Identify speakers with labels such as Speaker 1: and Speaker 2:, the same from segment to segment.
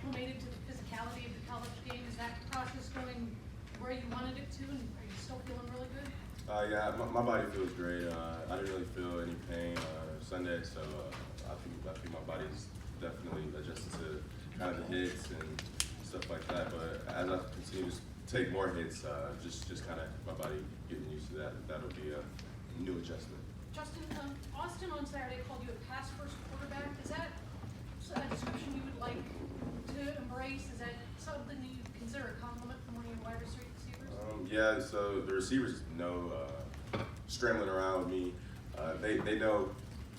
Speaker 1: acclimated to the physicality of the college game? Is that process going where you wanted it to, and are you still feeling really good?
Speaker 2: Yeah, my body feels great. I didn't really feel any pain Sunday, so I think my body's definitely adjusted to kind of the hits and stuff like that. But as I continue to take more hits, just kind of my body getting used to that. That'll be a new adjustment.
Speaker 1: Justin, Austin on Saturday called you a pass-first quarterback. Is that a description you would like to embrace? Is that something that you consider a compliment from one of your wide receivers?
Speaker 2: Yeah, so the receivers know scrambling around with me. They know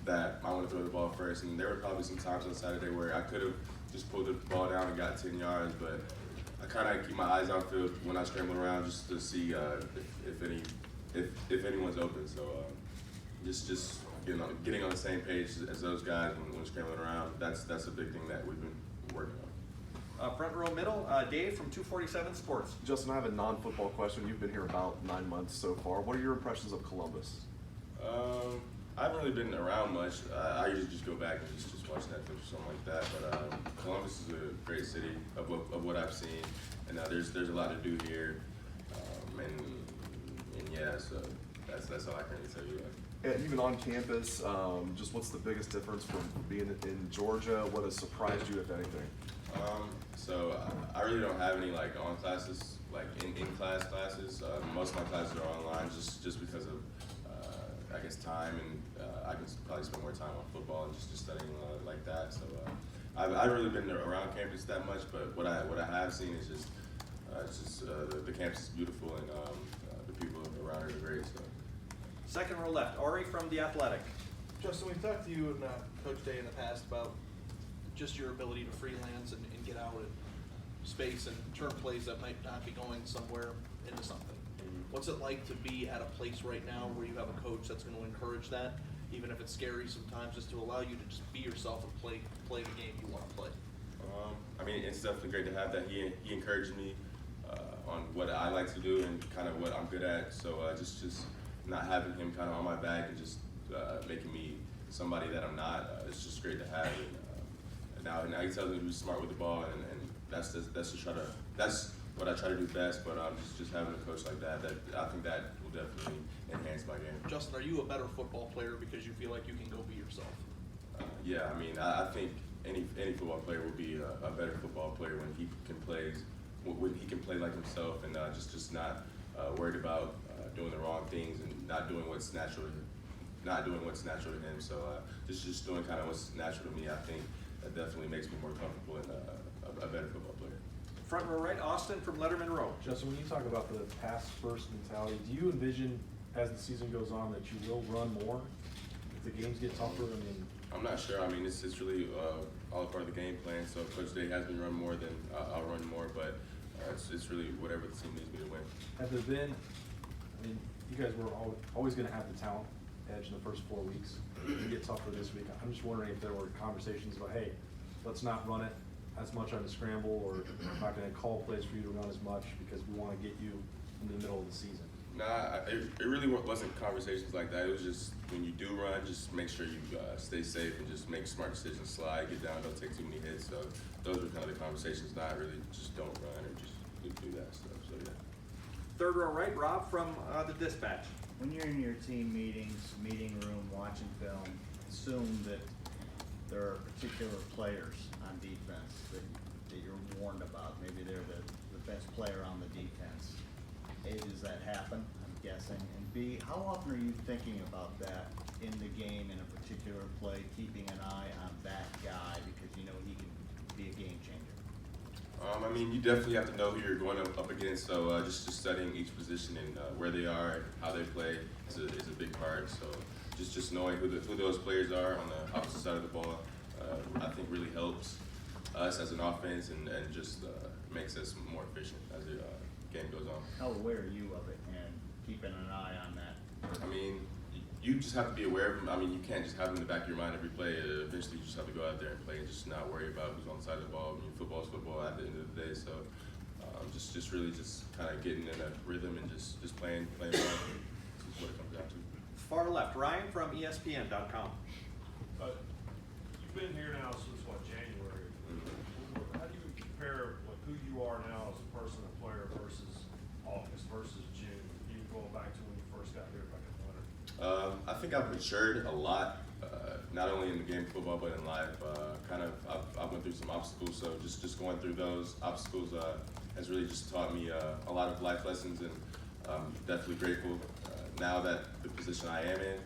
Speaker 2: that I want to throw the ball first, and there were probably some times on Saturday where I could have just pulled the ball down and got 10 yards, but I kind of keep my eyes downfield when I scramble around just to see if anyone's open. So just getting on the same page as those guys when scrambling around. That's a big thing that we've been working on.
Speaker 3: Front row middle, Dave from 247 Sports.
Speaker 4: Justin, I have a non-football question. You've been here about 9 months so far. What are your impressions of Columbus?
Speaker 2: I haven't really been around much. I usually just go back and just watch Netflix or something like that. But Columbus is a great city of what I've seen, and there's a lot to do here. And yeah, so that's all I can tell you.
Speaker 4: And even on campus, just what's the biggest difference from being in Georgia? What has surprised you, if anything?
Speaker 2: So I really don't have any like on classes, like in-class classes. Most of my classes are online just because of I guess time, and I can probably spend more time on football and just studying like that. So I've really been around campus that much, but what I have seen is just the campus is beautiful, and the people around it are great. So.
Speaker 3: Second row left, Ari from The Athletic.
Speaker 5: Justin, we've talked to you and Coach Day in the past about just your ability to freelance and get out in space and turn plays that might not be going somewhere into something. What's it like to be at a place right now where you have a coach that's going to encourage that, even if it's scary sometimes, just to allow you to just be yourself and play the game you want to play?
Speaker 2: I mean, it's definitely great to have that. He encouraged me on what I like to do and kind of what I'm good at. So just not having him kind of on my back and just making me somebody that I'm not. It's just great to have. And now he tells me to be smart with the ball, and that's what I try to do best. But just having a coach like that, I think that will definitely enhance my game.
Speaker 5: Justin, are you a better football player because you feel like you can go be yourself?
Speaker 2: Yeah, I mean, I think any football player will be a better football player when he can play like himself, and just not worried about doing the wrong things and not doing what's natural to him. So just doing kind of what's natural to me, I think that definitely makes me more comfortable and a better football player.
Speaker 3: Front row right, Austin from Letterman Row.
Speaker 6: Justin, when you talk about the pass-first mentality, do you envision as the season goes on that you will run more if the games get tougher? I mean,
Speaker 2: I'm not sure. I mean, it's really all a part of the game plan. So Coach Day has me run more, then I'll run more. But it's really whatever the team needs me to win.
Speaker 6: have there been, I mean, you guys were always going to have the talent edge in the first 4 weeks. It get tougher this week. I'm just wondering if there were conversations about, hey, let's not run it as much on the scramble, or I'm not going to call plays for you to run as much because we want to get you in the middle of the season.
Speaker 2: Nah, it really wasn't conversations like that. It was just when you do run, just make sure you stay safe and just make smart decisions, slide, get down, don't take too many hits. So those were kind of the conversations, not really just don't run or just do that stuff. So yeah.
Speaker 3: Third row right, Rob from the Dispatch.
Speaker 7: When you're in your team meetings, meeting room, watching film, assume that there are particular players on defense that you're warned about. Maybe they're the best player on the defense. A, does that happen? I'm guessing. And B, how often are you thinking about that in the game in a particular play, keeping an eye on that guy because you know he can be a game changer?
Speaker 2: I mean, you definitely have to know who you're going up against. So just studying each position and where they are, how they play is a big part. So just knowing who those players are on the opposite side of the ball, I think really helps us as an offense and just makes us more efficient as the game goes on.
Speaker 7: How aware are you of it and keeping an eye on that?
Speaker 2: I mean, you just have to be aware of them. I mean, you can't just have them in the back of your mind every play. Eventually, you just have to go out there and play and just not worry about who's on the side of the ball. I mean, football is football at the end of the day. So just really just kind of getting in a rhythm and just playing well is what it comes down to.
Speaker 3: Far left, Ryan from ESPN.com.
Speaker 8: You've been here now since what, January? How do you
Speaker 2: think I've matured a lot, not only in the game of football but in life. I went through some obstacles, so just going through those obstacles has really just taught me a lot of life lessons, and I'm definitely grateful now that the position I am in.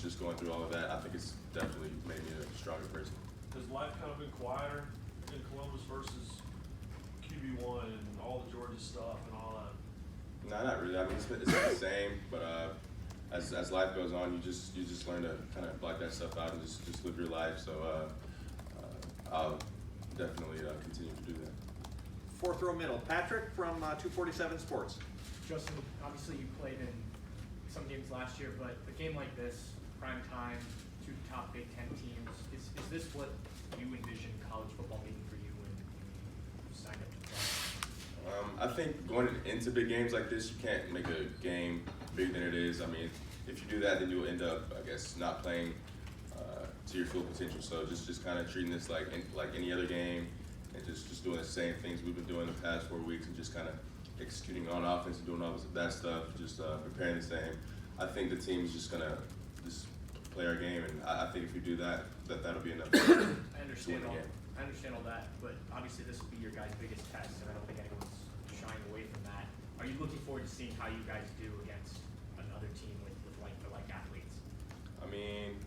Speaker 2: Just going through all of that, I think it's definitely made me a stronger person.
Speaker 8: Has life kind of been quieter in Columbus versus QB1 and all the Georgia stuff and all that?
Speaker 2: No, not really. I mean, it's been the same, but as life goes on, you just learn to kind of block that stuff out and just live your life. So I'll definitely continue to do that.
Speaker 3: Fourth row middle, Patrick from 247 Sports.
Speaker 9: Justin, obviously you played in some games last year, but a game like this, prime time, two top Big Ten teams, is this what you envision college football being for you when you signed up to play?
Speaker 2: I think going into big games like this, you can't make a game bigger than it is. I mean, if you do that, then you'll end up, I guess, not playing to your full potential. So just kind of treating this like any other game, and just doing the same things we've been doing the past 4 weeks, and just kind of executing on offense and doing all that stuff, just preparing the same. I think the team's just gonna just play our game, and I think if we do that, that'll be enough.
Speaker 9: I understand all that, but obviously this will be your guys' biggest test, and I don't think anyone's shying away from that. Are you looking forward to seeing how you guys do against another team with like athletes?
Speaker 2: I mean,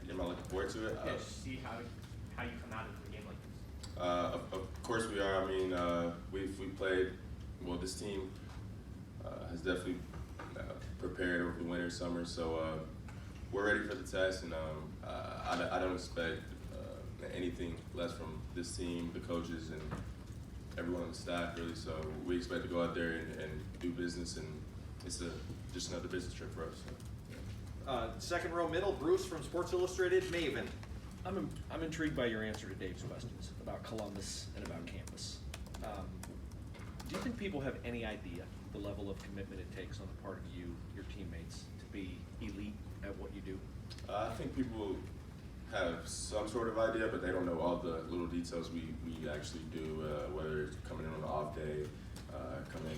Speaker 2: am I looking forward to it?
Speaker 9: Yeah, just see how you come out of a game like this.
Speaker 2: Of course we are. I mean, we've played. Well, this team has definitely prepared over the winter, summer, so we're ready for the test, and I don't expect anything less from this team, the coaches, and everyone on the staff, really. So we expect to go out there and do business, and it's just another business trip for us. So, yeah.
Speaker 3: Second row middle, Bruce from Sports Illustrated, Maven.
Speaker 10: I'm intrigued by your answer to Dave's questions about Columbus and about campus. Do you think people have any idea the level of commitment it takes on the part of you, your teammates, to be elite at what you do?
Speaker 2: I think people have some sort of idea, but they don't know all the little details we actually do, whether it's coming in on an off day,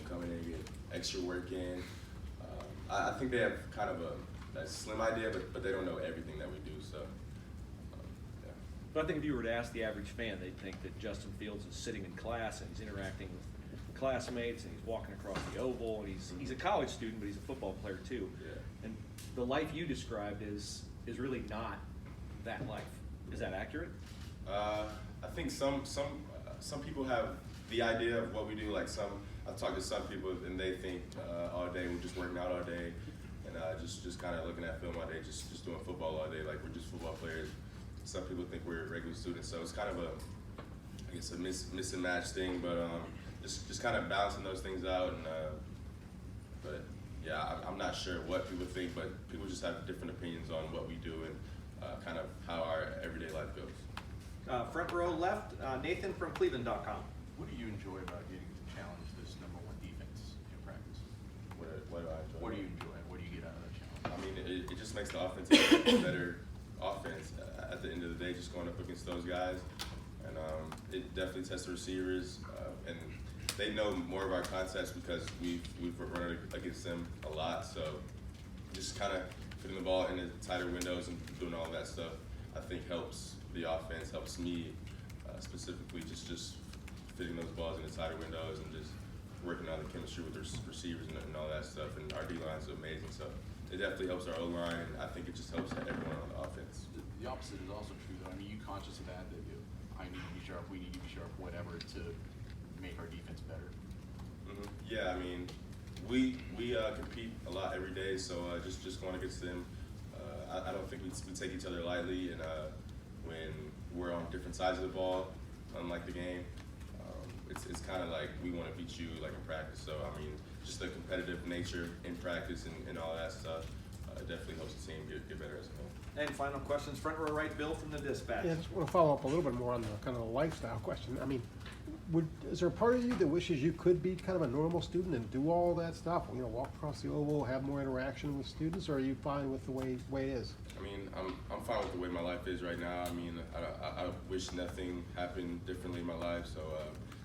Speaker 2: coming in and get extra work in. I think they have kind of a slim idea, but they don't know everything that we do, so. Yeah.
Speaker 10: But I think if you were to ask the average fan, they'd think that Justin Fields is sitting in class and he's interacting with classmates and he's walking across the oval, and he's a college student, but he's a football player too.
Speaker 2: Yeah.
Speaker 10: And the life you described is really not that life. Is that accurate?
Speaker 2: I think some people have the idea of what we do. Like I've talked to some people and they think all day we're just working out all day, and just kind of looking at film all day, just doing football all day. Like we're just football players. Some people think we're regular students, so it's kind of a mix and match thing. But just kind of balancing those things out, and but yeah, I'm not sure what people think, but people just have different opinions on what we do and kind of how our everyday life goes.
Speaker 3: Front row left, Nathan from Cleveland.com.
Speaker 11: What do you enjoy about getting to challenge this #1 defense in practice?
Speaker 2: What do I enjoy?
Speaker 11: What do you enjoy? What do you get out of that challenge?
Speaker 2: I mean, it just makes the offense a better offense. At the end of the day, just going up against those guys, and it definitely tests the receivers, and they know more of our concepts because we've run against them a lot. So just kind of putting the ball in the tighter windows and doing all that stuff, I think helps the offense, helps me specifically just fitting those balls in the tighter windows and just working on the chemistry with the receivers and all that stuff. And our D-line is amazing, so it definitely helps our O-line, and I think it just helps everyone on the offense.
Speaker 11: The opposite is also true, though. I mean, you conscious of that I need to be sharp, we need to be sharp, whatever, to make our defense better.
Speaker 2: Mm-hmm. Yeah, I mean, we compete a lot every day, so just going against them, I don't think we take each other lightly, and when we're on different sides of the ball, unlike the game, it's kind of like we want to beat you like in practice. So I mean, just the competitive nature in practice and all that stuff definitely helps the team get better as a whole.
Speaker 3: And final questions, front row right, Bill from the Dispatch.
Speaker 12: Yeah, I just want to follow up a little bit more on the kind of the lifestyle question. I mean, is there a part of you that wishes you could be kind of a normal student and do all that stuff? You know, walk across the oval, have more interaction with students, or are you fine with the way it is?
Speaker 2: I mean, I'm fine with the way my life is right now. I mean, I wish nothing happened differently in my life. So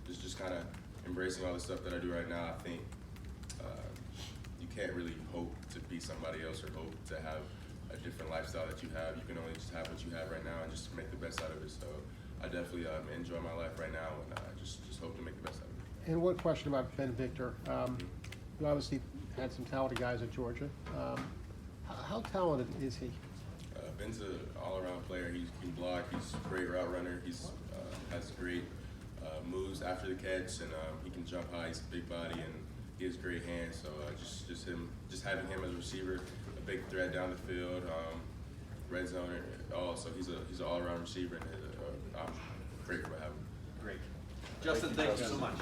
Speaker 2: just kind of embracing all the stuff that I do right now. I think you can't really hope to be somebody else or hope to have a different lifestyle that you have. You can only just have what you have right now and just make the best out of it. So I definitely enjoy my life right now, and I just hope to make the best out of it.
Speaker 12: And one question about Ben Victor. You obviously had some talented guys at Georgia. How talented is he?
Speaker 2: Ben's an all-around player. He can block. He's a great route runner. He's has great moves after the catch, and he can jump high. He's a big body, and he has great hands. So just having him as a receiver, a big threat down the field, red zone, all. So he's an all-around receiver, and I'm grateful to have him.
Speaker 3: Great. Justin, thank you so much.